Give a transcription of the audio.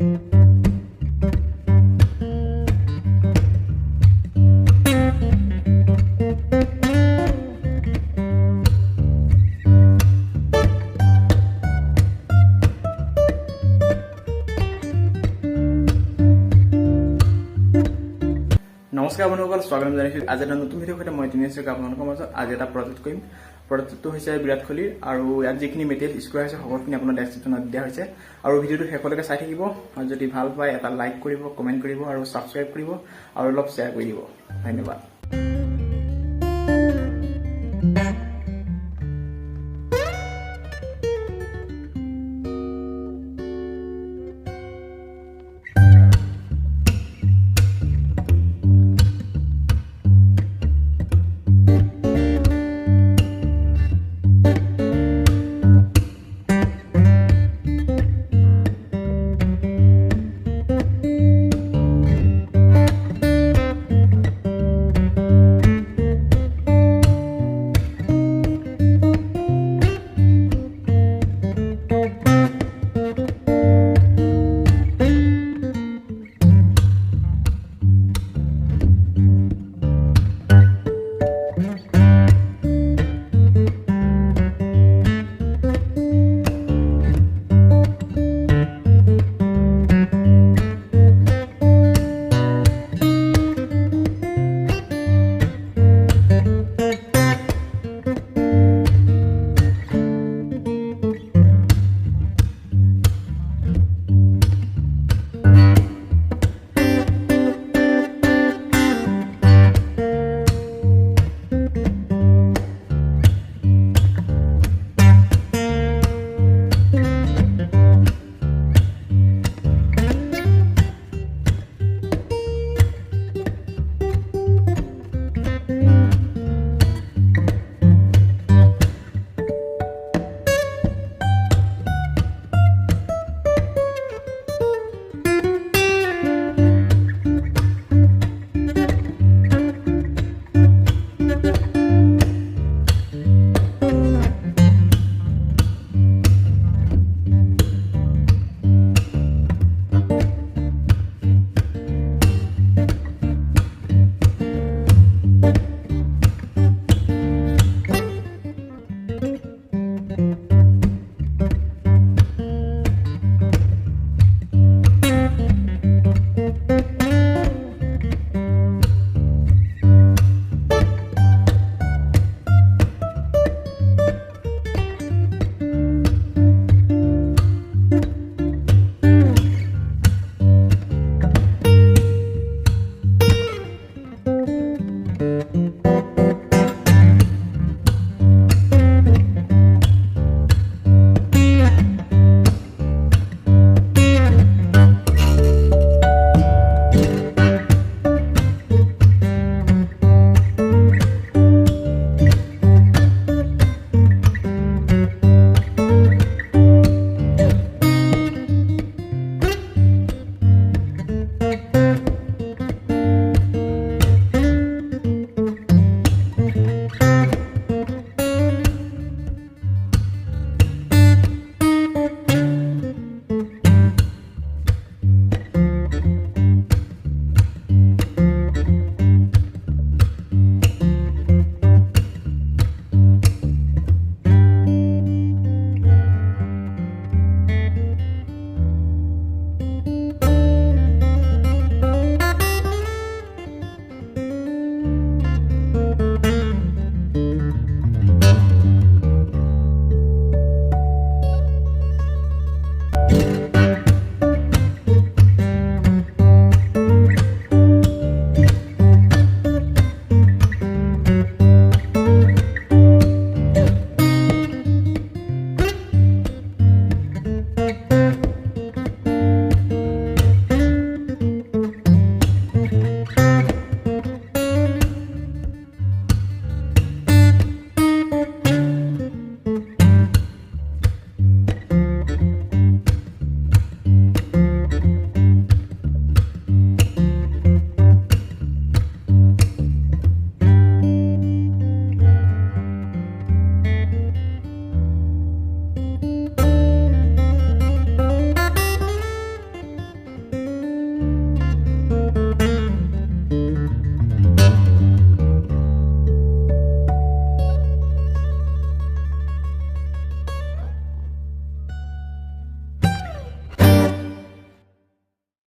নমস্কাৰ বন্ধুসকল, স্বাগতম জনাইছোঁ আজি এটা নতুন ভিডিঅ' সৈতে মই তিনি আছোঁ আপোনালোকৰ মাজত। আজি এটা প্ৰজেক্ট কৰিম। প্ৰজেক্টটো হৈছে বিৰাট কোহলিৰ, আৰু ইয়াত যিখিনি মেটেৰিয়েল ইউজ কৰা হৈছে সকলোখিনি আপোনাৰ ডেছক্ৰিপশ্যনত দিয়া হৈছে। আৰু ভিডিঅ'টো শেষলৈকে চাই থাকিব, আৰু যদি ভাল পায় এটা লাইক কৰিব, কমেণ্ট কৰিব, আৰু ছাবস্ক্ৰাইব কৰিব, আৰু অলপ শ্বেয়াৰ কৰি দিব। ধন্যবাদ।